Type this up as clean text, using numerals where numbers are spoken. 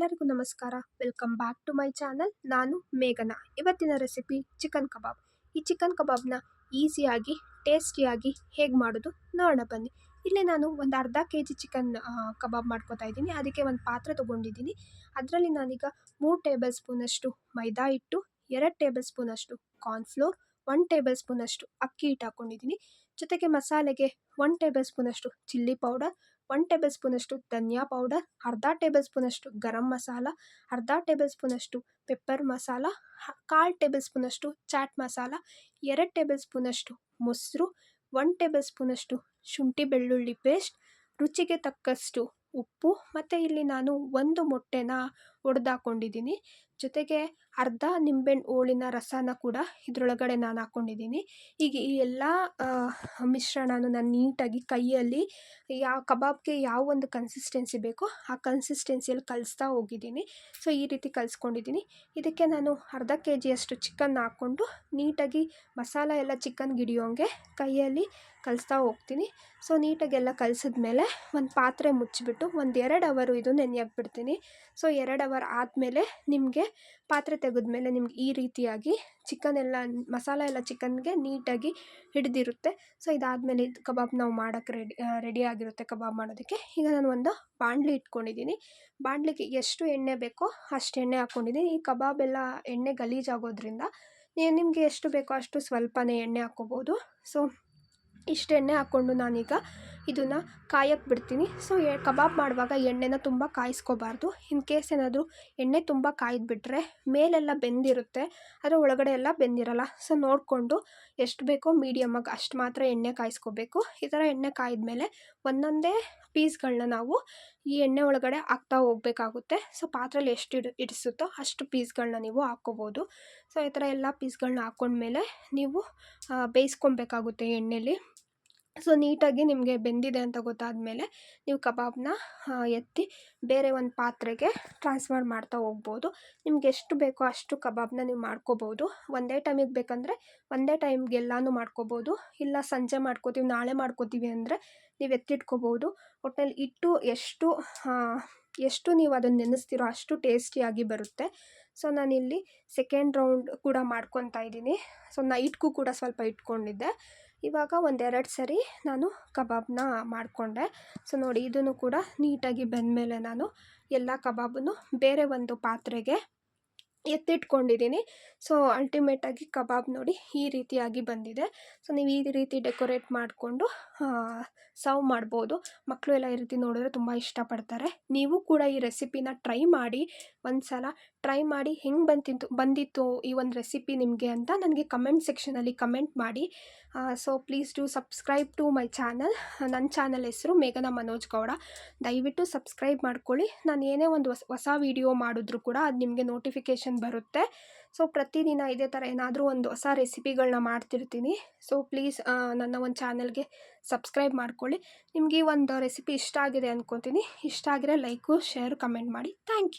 ಎಲ್ಲರಿಗೂ ನಮಸ್ಕಾರ. Welcome back to my channel. ನಾನು ಮೇಘನಾ. ಇವತ್ತಿನ ರೆಸಿಪಿ ಚಿಕನ್ ಕಬಾಬ್. ಈ ಚಿಕನ್ ಕಬಾಬ್ನ ಈಸಿಯಾಗಿ ಟೇಸ್ಟಿಯಾಗಿ ಹೇಗೆ ಮಾಡೋದು ನೋಡೋಣ ಬನ್ನಿ. ಇಲ್ಲಿ ನಾನು ಒಂದು ಅರ್ಧ ಕೆಜಿ ಚಿಕನ್ ಕಬಾಬ್ ಮಾಡ್ಕೋತಾ ಇದ್ದೀನಿ. ಅದಕ್ಕೆ ಒಂದು ಪಾತ್ರೆ ತೊಗೊಂಡಿದ್ದೀನಿ. ಅದರಲ್ಲಿ ನಾನೀಗ 3 ಟೇಬಲ್ ಸ್ಪೂನಷ್ಟು ಮೈದಾ ಹಿಟ್ಟು, 2 ಟೇಬಲ್ ಸ್ಪೂನಷ್ಟು ಕಾರ್ನ್ಫ್ಲೋರ್, 1 ಟೇಬಲ್ ಸ್ಪೂನಷ್ಟು ಅಕ್ಕಿ ಹಿಟ್ಟು ಹಾಕ್ಕೊಂಡಿದ್ದೀನಿ. ಜೊತೆಗೆ ಮಸಾಲೆಗೆ 1 ಟೇಬಲ್ ಸ್ಪೂನಷ್ಟು ಚಿಲ್ಲಿ ಪೌಡರ್, 1 ಟೇಬಲ್ ಸ್ಪೂನಷ್ಟು ಧನಿಯಾ ಪೌಡರ್, ಅರ್ಧ ಟೇಬಲ್ ಸ್ಪೂನಷ್ಟು ಗರಂ ಮಸಾಲ, ಅರ್ಧ ಟೇಬಲ್ ಸ್ಪೂನಷ್ಟು ಪೆಪ್ಪರ್ ಮಸಾಲ, 1/4 ಟೇಬಲ್ ಸ್ಪೂನಷ್ಟು ಚಾಟ್ ಮಸಾಲ, 2 ಟೇಬಲ್ ಸ್ಪೂನಷ್ಟು ಮೊಸರು, 1 ಟೇಬಲ್ ಸ್ಪೂನಷ್ಟು ಶುಂಠಿ ಬೆಳ್ಳುಳ್ಳಿ ಪೇಸ್ಟ್, ರುಚಿಗೆ ತಕ್ಕಷ್ಟು ಉಪ್ಪು, ಮತ್ತು ಇಲ್ಲಿ ನಾನು 1 ಮೊಟ್ಟೆನ ಒಡೆದಾಕೊಂಡಿದ್ದೀನಿ. ಜೊತೆಗೆ ಅರ್ಧ ನಿಂಬೆಹಣ್ಣು ಹೋಳಿನ ರಸನ ಕೂಡ ಇದರೊಳಗಡೆ ನಾನು ಹಾಕ್ಕೊಂಡಿದ್ದೀನಿ. ಈಗ ಈ ಎಲ್ಲ ಮಿಶ್ರಣನೂ ನಾನು ನೀಟಾಗಿ ಕೈಯಲ್ಲಿ ಕಬಾಬ್ಗೆ ಯಾವ ಒಂದು ಕನ್ಸಿಸ್ಟೆನ್ಸಿ ಬೇಕೋ ಆ ಕನ್ಸಿಸ್ಟೆನ್ಸಿಯಲ್ಲಿ ಕಲಿಸ್ತಾ ಹೋಗಿದ್ದೀನಿ. ಸೊ ಈ ರೀತಿ ಕಲಿಸ್ಕೊಂಡಿದ್ದೀನಿ. ಇದಕ್ಕೆ ನಾನು ಅರ್ಧ ಕೆ ಜಿಯಷ್ಟು ಚಿಕನ್ ಹಾಕ್ಕೊಂಡು ನೀಟಾಗಿ ಮಸಾಲ ಎಲ್ಲ ಚಿಕನ್ಗೆ ಹಿಡಿಯೋಂಗೆ ಕೈಯಲ್ಲಿ ಕಲಿಸ್ತಾ ಹೋಗ್ತೀನಿ. ಸೊ ನೀಟಾಗಿ ಎಲ್ಲ ಕಲಿಸಿದ್ಮೇಲೆ ಒಂದು ಪಾತ್ರೆ ಮುಚ್ಚಿಬಿಟ್ಟು ಒಂದು 2 ಅವರು ಇದು ನೆನೆಯಕ್ಕೆ ಬಿಡ್ತೀನಿ. ಸೊ 2 ಅವರ್ ಆದಮೇಲೆ ನಿಮಗೆ ಪಾತ್ರೆ ತೆಗೆದ್ಮೇಲೆ ನಿಮ್ಗೆ ಈ ರೀತಿಯಾಗಿ ಚಿಕನ್ ಎಲ್ಲ ಮಸಾಲ ಎಲ್ಲ ಚಿಕನ್ಗೆ ನೀಟಾಗಿ ಹಿಡಿದಿರುತ್ತೆ. ಸೊ ಇದಾದಮೇಲೆ ಇದು ಕಬಾಬ್ ನಾವು ಮಾಡೋಕ್ಕೆ ರೆಡಿ ಆಗಿರುತ್ತೆ ಕಬಾಬ್ ಮಾಡೋದಕ್ಕೆ. ಈಗ ನಾನು ಒಂದು ಬಾಣಲಿ ಇಟ್ಕೊಂಡಿದ್ದೀನಿ. ಬಾಣಲಿಗೆ ಎಷ್ಟು ಎಣ್ಣೆ ಬೇಕೋ ಅಷ್ಟು ಎಣ್ಣೆ ಹಾಕ್ಕೊಂಡಿದ್ದೀನಿ. ಈ ಕಬಾಬ್ ಎಲ್ಲ ಎಣ್ಣೆ ಗಲೀಜಾಗೋದ್ರಿಂದ ನಿಮಗೆ ಎಷ್ಟು ಬೇಕೋ ಅಷ್ಟು ಸ್ವಲ್ಪನೇ ಎಣ್ಣೆ ಹಾಕ್ಕೋಬೋದು. ಸೊ ಇಷ್ಟು ಎಣ್ಣೆ ಹಾಕ್ಕೊಂಡು ನಾನೀಗ ಇದನ್ನು ಕಾಯಕ್ಕೆ ಬಿಡ್ತೀನಿ. ಸೊ ಕಬಾಬ್ ಮಾಡುವಾಗ ಎಣ್ಣೆನ ತುಂಬ ಕಾಯಿಸ್ಕೋಬಾರ್ದು. ಇನ್ ಕೇಸ್ ಏನಾದರೂ ಎಣ್ಣೆ ತುಂಬ ಕಾಯ್ದುಬಿಟ್ರೆ ಮೇಲೆಲ್ಲ ಬೆಂದಿರುತ್ತೆ, ಆದರೆ ಒಳಗಡೆ ಎಲ್ಲ ಬೆಂದಿರಲ್ಲ. ಸೊ ನೋಡಿಕೊಂಡು ಎಷ್ಟು ಬೇಕೋ ಮೀಡಿಯಮ್ಮಾಗಿ ಅಷ್ಟು ಮಾತ್ರ ಎಣ್ಣೆ ಕಾಯಿಸ್ಕೋಬೇಕು. ಈ ಥರ ಎಣ್ಣೆ ಕಾಯ್ದ್ಮೇಲೆ ಒಂದೊಂದೇ ಪೀಸ್ಗಳನ್ನ ನಾವು ಈ ಎಣ್ಣೆ ಒಳಗಡೆ ಹಾಕ್ತಾ ಹೋಗಬೇಕಾಗುತ್ತೆ. ಸೊ ಪಾತ್ರೆಯಲ್ಲಿ ಎಷ್ಟು ಇಡಿಸುತ್ತೋ ಅಷ್ಟು ಪೀಸ್ಗಳನ್ನ ನೀವು ಹಾಕ್ಕೋಬೋದು. ಸೊ ಈ ಥರ ಎಲ್ಲ ಪೀಸ್ಗಳನ್ನ ಹಾಕ್ಕೊಂಡ್ಮೇಲೆ ನೀವು ಬೇಯಿಸ್ಕೊಬೇಕಾಗುತ್ತೆ ಎಣ್ಣೆಲಿ. ಸೊ ನೀಟಾಗಿ ನಿಮಗೆ ಬೆಂದಿದೆ ಅಂತ ಗೊತ್ತಾದಮೇಲೆ ನೀವು ಕಬಾಬ್ನ ಎತ್ತಿ ಬೇರೆ ಒಂದು ಪಾತ್ರೆಗೆ ಟ್ರಾನ್ಸ್ಫರ್ ಮಾಡ್ತಾ ಹೋಗ್ಬೋದು. ನಿಮ್ಗೆ ಎಷ್ಟು ಬೇಕೋ ಅಷ್ಟು ಕಬಾಬ್ನ ನೀವು ಮಾಡ್ಕೋಬೋದು. ಒಂದೇ ಟೈಮಿಗೆ ಬೇಕಂದರೆ ಒಂದೇ ಟೈಮ್ಗೆ ಎಲ್ಲನೂ ಮಾಡ್ಕೋಬೋದು. ಇಲ್ಲ ಸಂಜೆ ಮಾಡ್ಕೋತೀವಿ ನಾಳೆ ಮಾಡ್ಕೋತೀವಿ ಅಂದರೆ ನೀವು ಎತ್ತಿಟ್ಕೋಬೋದು. ಒಟ್ಟಿನಲ್ಲಿ ಹಿಟ್ಟು ಎಷ್ಟು ನೀವು ಅದನ್ನು ನೆನೆಸ್ತೀರೋ ಅಷ್ಟು ಟೇಸ್ಟಿಯಾಗಿ ಬರುತ್ತೆ. ಸೊ ನಾನಿಲ್ಲಿ ಸೆಕೆಂಡ್ ರೌಂಡ್ ಕೂಡ ಮಾಡ್ಕೊತಾ ಇದ್ದೀನಿ. ಸೊ ನೈಟ್ಗೂ ಕೂಡ ಸ್ವಲ್ಪ ಇಟ್ಕೊಂಡಿದ್ದೆ. ಇವಾಗ 1-2 ಸರಿ ನಾನು ಕಬಾಬ್ನ ಮಾಡಿಕೊಂಡೆ. ಸೊ ನೋಡಿ ಇದನ್ನು ಕೂಡ ನೀಟಾಗಿ ಬೆಂದಮೇಲೆ ನಾನು ಎಲ್ಲ ಕಬಾಬನ್ನು ಬೇರೆ ಒಂದು ಪಾತ್ರೆಗೆ ಎತ್ತಿಟ್ಕೊಂಡಿದ್ದೀನಿ. ಸೊ ಅಲ್ಟಿಮೇಟಾಗಿ ಕಬಾಬ್ ನೋಡಿ ಈ ರೀತಿಯಾಗಿ ಬಂದಿದೆ. ಸೊ ನೀವು ಈ ರೀತಿ ಡೆಕೋರೇಟ್ ಮಾಡಿಕೊಂಡು ಸರ್ವ್ ಮಾಡ್ಬೋದು. ಮಕ್ಕಳು ಎಲ್ಲ ಈ ರೀತಿ ನೋಡಿದ್ರೆ ತುಂಬ ಇಷ್ಟಪಡ್ತಾರೆ. ನೀವು ಕೂಡ ಈ ರೆಸಿಪಿನ ಟ್ರೈ ಮಾಡಿ. ಒಂದು ಸಲ ಟ್ರೈ ಮಾಡಿ ಹೆಂಗೆ ಬಂದಿತ್ತು ಈ ಒಂದು ರೆಸಿಪಿ ನಿಮಗೆ ಅಂತ ನನಗೆ ಕಮೆಂಟ್ ಸೆಕ್ಷನಲ್ಲಿ ಕಮೆಂಟ್ ಮಾಡಿ. So please do subscribe to my channel. ನನ್ನ ಚಾನಲ್ ಹೆಸರು ಮೇಘನಾ ಮನೋಜ್ ಗೌಡ. ದಯವಿಟ್ಟು ಸಬ್ಸ್ಕ್ರೈಬ್ ಮಾಡ್ಕೊಳ್ಳಿ. ನಾನು ಏನೇ ಒಂದು ಹೊಸ ವೀಡಿಯೋ ಮಾಡಿದ್ರೂ ಕೂಡ ಅದು ನಿಮಗೆ ನೋಟಿಫಿಕೇಷನ್ ಬರುತ್ತೆ. ಸೊ ಪ್ರತಿದಿನ ಇದೇ ಥರ ಏನಾದರೂ ಒಂದು ಹೊಸ ರೆಸಿಪಿಗಳನ್ನ ಮಾಡ್ತಿರ್ತೀನಿ. ಸೊ ಪ್ಲೀಸ್ ನನ್ನ ಒಂದು ಚಾನಲ್ಗೆ ಸಬ್ಸ್ಕ್ರೈಬ್ ಮಾಡ್ಕೊಳ್ಳಿ. ನಿಮಗೆ ಈ ಒಂದು ರೆಸಿಪಿ ಇಷ್ಟ ಆಗಿದೆ ಅಂದ್ಕೊತೀನಿ. ಇಷ್ಟ ಆಗಿದ್ರೆ ಲೈಕು ಶೇರು ಕಮೆಂಟ್ ಮಾಡಿ. Thank you.